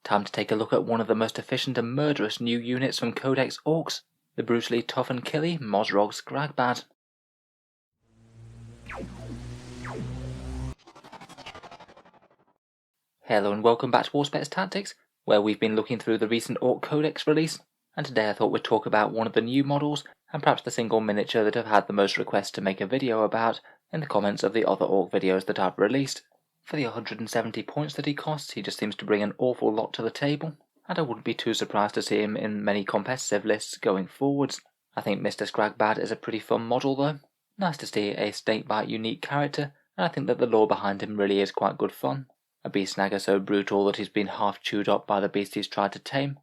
Time to take a look at one of the most efficient and murderous new units from Codex Orks, the brutally tough and killy Mozrog Skragbad. Hello and welcome back to Auspex Tactics, where we've been looking through the recent Ork Codex release, and today I thought we'd talk about one of the new models, and perhaps the single miniature that I've had the most requests to make a video about in the comments of the other Ork videos that I've released. For the 170 points that he costs, he just seems to bring an awful lot to the table, and I wouldn't be too surprised to see him in many competitive lists going forwards. I think Mr. Skragbad is a pretty fun model though. Nice to see a snakebite unique character, and I think that the lore behind him really is quite good fun. A beast snagger so brutal that he's been half chewed up by the beast he's tried to tame,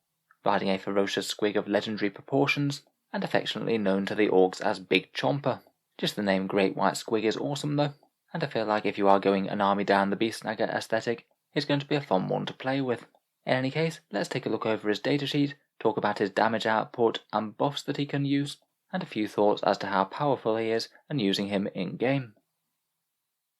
riding a ferocious squig of legendary proportions, and affectionately known to the Orks as Big Chompa. Just the name Great White Squig is awesome though, and I feel like if you are going an army down the beast snagger aesthetic, it's going to be a fun one to play with. In any case, let's take a look over his datasheet, talk about his damage output and buffs that he can use, and a few thoughts as to how powerful he is and using him in game.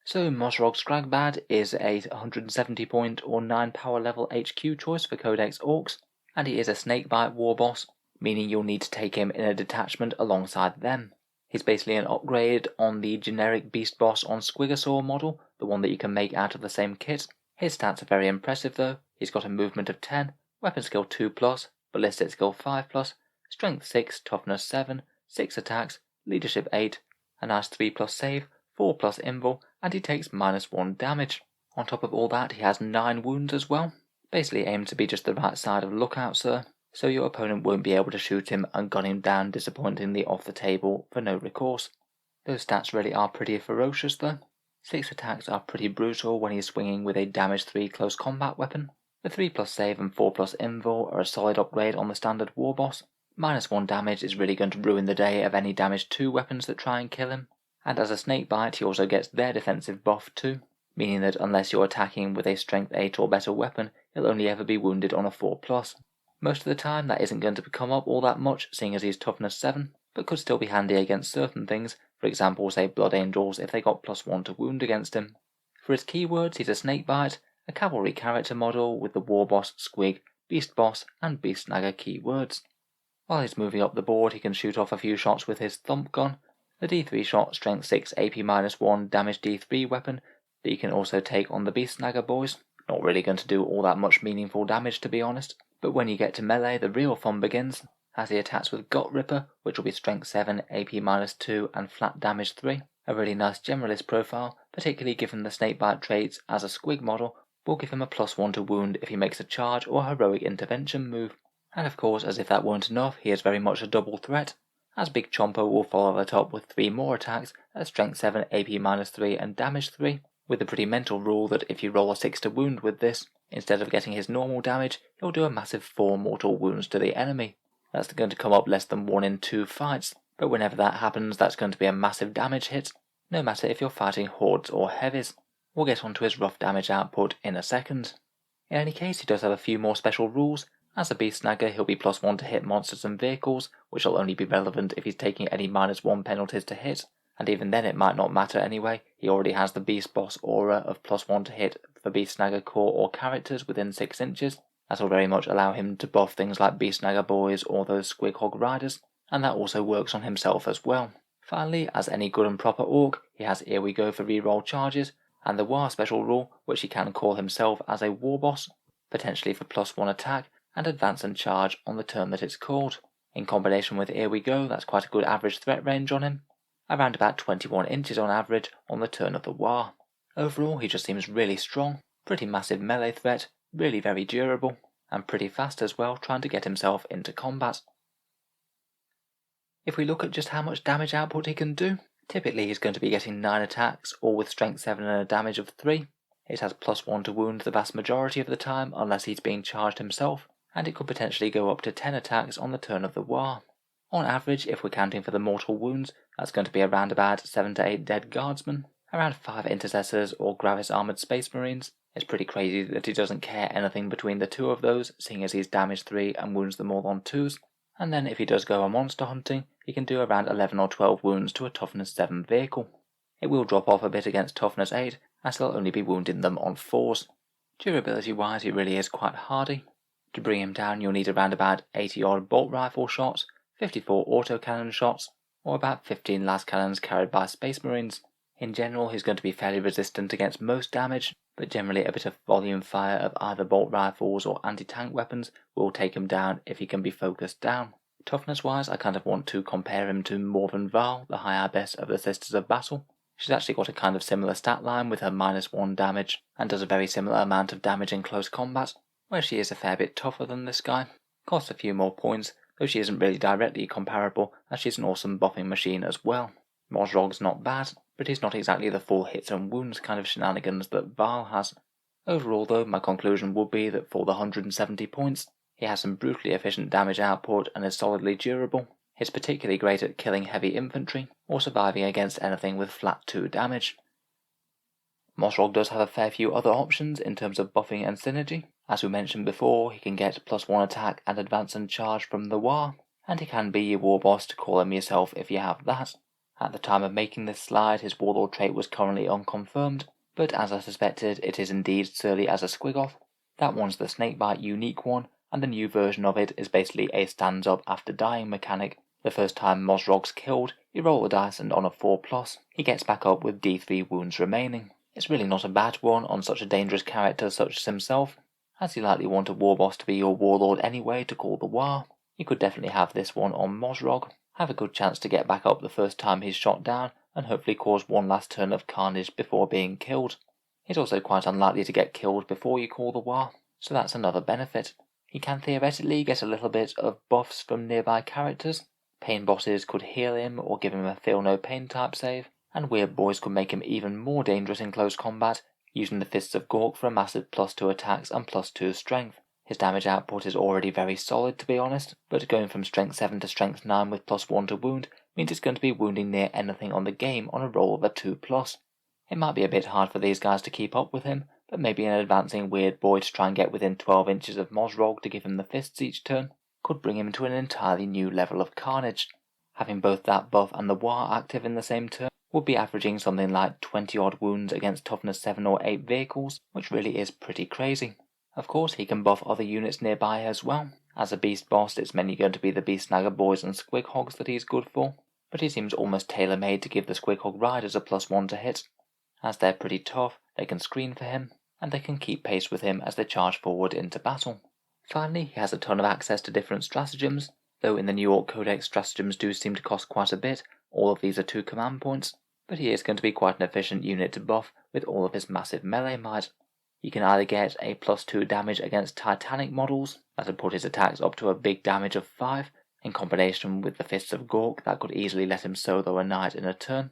So Mozrog Skragbad is a 170 point or 9 power level HQ choice for Codex Orks, and he is a snakebite war boss, meaning you'll need to take him in a detachment alongside them. He's basically an upgrade on the generic beast boss on Squigosaur model, the one that you can make out of the same kit. His stats are very impressive though. He's got a movement of 10, weapon skill 2+, ballistic skill 5+, strength 6, toughness 7, 6 attacks, leadership 8, a nice 3+ save, 4+ invul, and he takes -1 damage. On top of all that, he has 9 wounds as well. Basically aimed to be just the right side of lookout, sir, so your opponent won't be able to shoot him and gun him down disappointingly off the table for no recourse. Those stats really are pretty ferocious though. 6 attacks are pretty brutal when he's swinging with a damage 3 close combat weapon. The 3+ save and 4+ invul are a solid upgrade on the standard war boss. -1 damage is really going to ruin the day of any damage 2 weapons that try and kill him. And as a snakebite he also gets their defensive buff too, meaning that unless you're attacking with a strength 8 or better weapon, he'll only ever be wounded on a 4+. Most of the time that isn't going to come up all that much, seeing as he's toughness 7, but could still be handy against certain things, for example say Blood Angels if they got +1 to wound against him. For his keywords, he's a snakebite, a cavalry character model with the war boss, squig, beast boss and beast snagger keywords. While he's moving up the board he can shoot off a few shots with his thump gun, the D3 shot strength 6 AP -1 damage D3 weapon that you can also take on the beast snagger boys. Not really going to do all that much meaningful damage to be honest, but when you get to melee the real fun begins, as he attacks with Gut Ripper, which will be strength 7, AP -2 and flat damage 3. A really nice generalist profile, particularly given the snakebite traits as a squig model, will give him a +1 to wound if he makes a charge or heroic intervention move. And of course, as if that weren't enough, he is very much a double threat, as Big Chompa will follow that up with 3 more attacks at strength 7, AP -3 and damage 3, with the pretty mental rule that if you roll a 6 to wound with this, instead of getting his normal damage, he'll do a massive 4 mortal wounds to the enemy. That's going to come up less than 1 in 2 fights, but whenever that happens that's going to be a massive damage hit, no matter if you're fighting hordes or heavies. We'll get onto his rough damage output in a second. In any case, he does have a few more special rules. As a beast snagger he'll be +1 to hit monsters and vehicles, which will only be relevant if he's taking any -1 penalties to hit, and even then it might not matter anyway. He already has the beast boss aura of +1 to hit for beast snagger core or characters within 6 inches. That'll very much allow him to buff things like beast snagger boys or those squig hog riders, and that also works on himself as well. Finally, as any good and proper orc, he has Here We Go for reroll charges, and the War special rule, which he can call himself as a war boss, potentially for +1 attack, and advance and charge on the turn that it's called. In combination with Here We Go, that's quite a good average threat range on him, around about 21 inches on average on the turn of the War. Overall he just seems really strong, pretty massive melee threat, really very durable, and pretty fast as well trying to get himself into combat. If we look at just how much damage output he can do, typically he's going to be getting 9 attacks, all with strength 7 and a damage of 3. It has +1 to wound the vast majority of the time unless he's being charged himself, and it could potentially go up to 10 attacks on the turn of the War. On average, if we're counting for the mortal wounds, that's going to be around about 7 to 8 dead guardsmen, around 5 intercessors or Gravis armoured space marines. It's pretty crazy that he doesn't care anything between the 2 of those, seeing as he's damage 3 and wounds them all on 2s. And then if he does go on monster hunting, he can do around 11 or 12 wounds to a toughness 7 vehicle. It will drop off a bit against toughness 8, as he'll only be wounding them on 4s. Durability wise he really is quite hardy. To bring him down you'll need around about 80 odd bolt rifle shots, 54 autocannon shots, or about 15 las cannons carried by Space Marines. In general he's going to be fairly resistant against most damage, but generally a bit of volume fire of either bolt rifles or anti-tank weapons will take him down if he can be focused down. Toughness wise I kind of want to compare him to Morven Val, the high abbess of the Sisters of Battle. She's actually got a kind of similar stat line with her -1 damage, and does a very similar amount of damage in close combat, where she is a fair bit tougher than this guy. Costs a few more points, though she isn't really directly comparable as she's an awesome buffing machine as well. Mozrog's not bad, but he's not exactly the full hits and wounds kind of shenanigans that Val has. Overall though, my conclusion would be that for the 170 points, he has some brutally efficient damage output and is solidly durable. He's particularly great at killing heavy infantry, or surviving against anything with flat 2 damage. Mozrog does have a fair few other options in terms of buffing and synergy. As we mentioned before, he can get +1 attack and advance and charge from the War, and he can be your war boss to call him yourself if you have that. At the time of making this slide, his warlord trait was currently unconfirmed, but as I suspected, it is indeed Surly as a Squig-Off. That one's the Snakebite unique one, and the new version of it is basically a stands up after dying mechanic. The first time Mozrog's killed, you roll the dice and on a 4+, he gets back up with D3 wounds remaining. It's really not a bad one on such a dangerous character such as himself, as you likely want a war boss to be your warlord anyway to call the war. You could definitely have this one on Mozrog, have a good chance to get back up the first time he's shot down, and hopefully cause one last turn of carnage before being killed. He's also quite unlikely to get killed before you call the war, so that's another benefit. He can theoretically get a little bit of buffs from nearby characters. Pain bosses could heal him or give him a feel no pain type save, and weird boys could make him even more dangerous in close combat, using the Fists of Gork for a massive +2 attacks and +2 strength. His damage output is already very solid to be honest, but going from strength 7 to strength 9 with +1 to wound means it's going to be wounding near anything on the game on a roll of a 2+. It might be a bit hard for these guys to keep up with him, but maybe an advancing weird boy to try and get within 12 inches of Mozrog to give him the fists each turn could bring him to an entirely new level of carnage. Having both that buff and the War active in the same turn would be averaging something like 20 odd wounds against toughness 7 or 8 vehicles, which really is pretty crazy. Of course he can buff other units nearby as well. As a beast boss it's mainly going to be the Beast Snagger boys and Squig Hogs that he's good for, but he seems almost tailor-made to give the Squig Hog Riders a +1 to hit. As they're pretty tough, they can screen for him, and they can keep pace with him as they charge forward into battle. Finally, he has a ton of access to different stratagems, though in the New Orc Codex stratagems do seem to cost quite a bit. All of these are 2 command points, but he is going to be quite an efficient unit to buff with all of his massive melee might. You can either get a +2 damage against Titanic models, that would put his attacks up to a big damage of 5, in combination with the Fists of Gork that could easily let him solo a knight in a turn.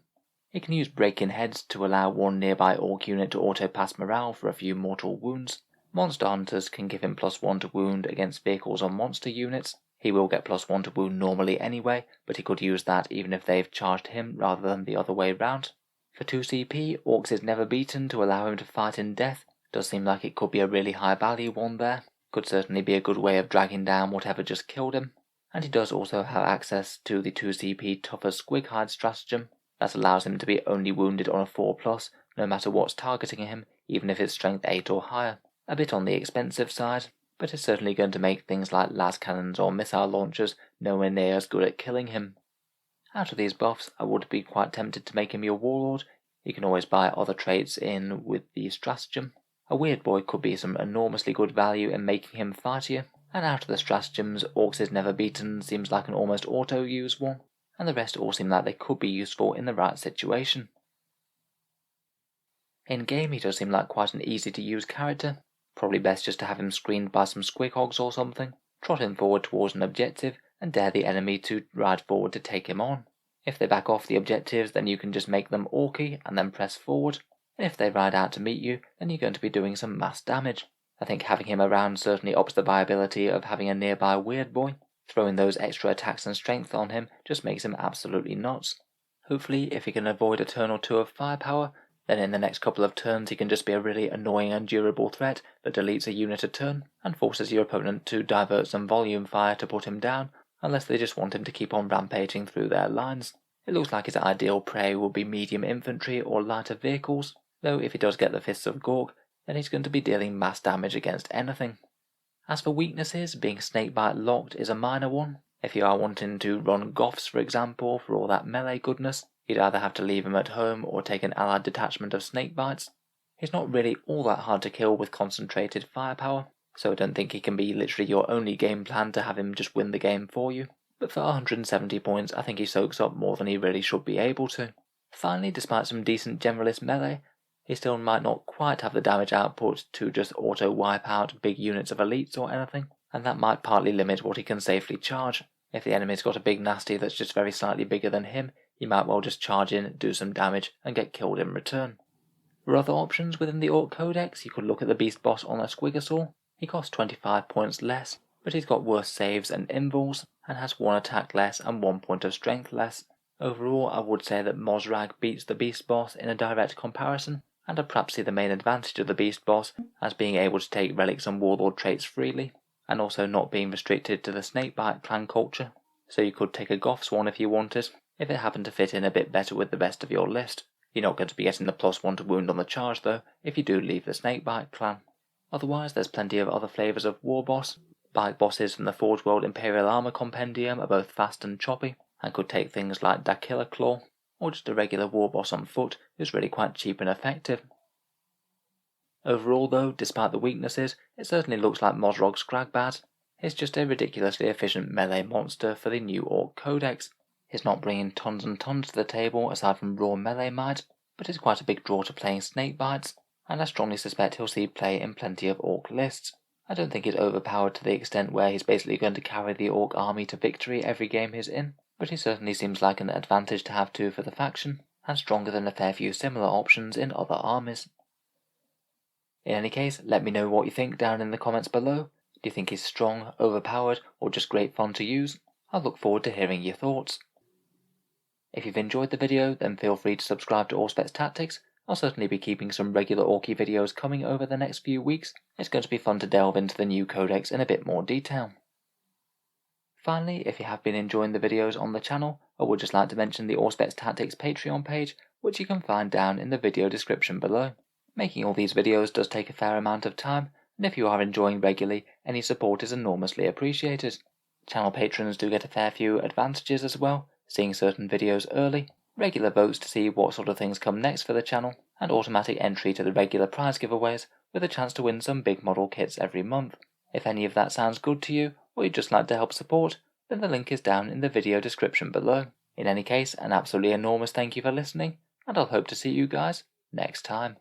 He can use Break-in Heads to allow one nearby Orc unit to auto-pass morale for a few mortal wounds. Monster Hunters can give him +1 to wound against vehicles or monster units. He will get +1 to wound normally anyway, but he could use that even if they've charged him rather than the other way round. For 2 CP, Orcs is never beaten to allow him to fight in death. Does seem like it could be a really high value one there. Could certainly be a good way of dragging down whatever just killed him. And he does also have access to the 2 CP tougher Squig Hide stratagem. That allows him to be only wounded on a 4+, no matter what's targeting him, even if it's strength 8 or higher. A bit on the expensive side, but it's certainly going to make things like las cannons or missile launchers nowhere near as good at killing him. Out of these buffs, I would be quite tempted to make him your warlord. You can always buy other traits in with the stratagem. A weird boy could be some enormously good value in making him fightier, and out of the stratagems, Orcs is never beaten seems like an almost auto-use one, and the rest all seem like they could be useful in the right situation. In game he does seem like quite an easy to use character, probably best just to have him screened by some Squig Hogs or something, trot him forward towards an objective, and dare the enemy to ride forward to take him on. If they back off the objectives then you can just make them orky and then press forward, and if they ride out to meet you then you're going to be doing some mass damage. I think having him around certainly ups the viability of having a nearby weird boy. Throwing those extra attacks and strength on him just makes him absolutely nuts. Hopefully if he can avoid a turn or 2 of firepower, then in the next couple of turns he can just be a really annoying and durable threat that deletes a unit a turn and forces your opponent to divert some volume fire to put him down, unless they just want him to keep on rampaging through their lines. It looks like his ideal prey will be medium infantry or lighter vehicles, though if he does get the Fists of Gork, then he's going to be dealing mass damage against anything. As for weaknesses, being snakebite locked is a minor one. If you are wanting to run Goths, for example, for all that melee goodness, you'd either have to leave him at home or take an allied detachment of snakebites. He's not really all that hard to kill with concentrated firepower, so I don't think he can be literally your only game plan to have him just win the game for you. But for 170 points, I think he soaks up more than he really should be able to. Finally, despite some decent generalist melee, he still might not quite have the damage output to just auto wipe out big units of elites or anything, and that might partly limit what he can safely charge. If the enemy's got a big nasty that's just very slightly bigger than him, he might well just charge in, do some damage, and get killed in return. For other options within the Orc Codex, you could look at the beast boss on a Squigosaur. He costs 25 points less, but he's got worse saves and invuls, and has 1 attack less and 1 point of strength less. Overall, I would say that Mozrog beats the beast boss in a direct comparison, and I'd perhaps see the main advantage of the beast boss as being able to take relics and warlord traits freely, and also not being restricted to the snakebite clan culture. So you could take a Goth Swan if you wanted, if it happened to fit in a bit better with the rest of your list. You're not going to be getting the +1 to wound on the charge though, if you do leave the snakebite clan. Otherwise, there's plenty of other flavours of war boss. Bike bosses from the Forge World Imperial Armour Compendium are both fast and choppy, and could take things like Dakilla Claw, or just a regular war boss on foot who's really quite cheap and effective. Overall though, despite the weaknesses, it certainly looks like Mozrog Skragbad. He's just a ridiculously efficient melee monster for the new Orc Codex. He's not bringing tons and tons to the table aside from raw melee might, but he's quite a big draw to playing snakebites, and I strongly suspect he'll see play in plenty of Orc lists. I don't think he's overpowered to the extent where he's basically going to carry the Orc army to victory every game he's in, but he certainly seems like an advantage to have too for the faction, and stronger than a fair few similar options in other armies. In any case, let me know what you think down in the comments below. Do you think he's strong, overpowered, or just great fun to use? I look forward to hearing your thoughts. If you've enjoyed the video, then feel free to subscribe to Auspex Tactics. I'll certainly be keeping some regular Orky videos coming over the next few weeks. It's going to be fun to delve into the new codex in a bit more detail. Finally, if you have been enjoying the videos on the channel, I would just like to mention the Auspex Tactics Patreon page, which you can find down in the video description below. Making all these videos does take a fair amount of time, and if you are enjoying regularly, any support is enormously appreciated. Channel patrons do get a fair few advantages as well, seeing certain videos early, regular votes to see what sort of things come next for the channel, and automatic entry to the regular prize giveaways with a chance to win some big model kits every month. If any of that sounds good to you, or you'd just like to help support, then the link is down in the video description below. In any case, an absolutely enormous thank you for listening, and I'll hope to see you guys next time.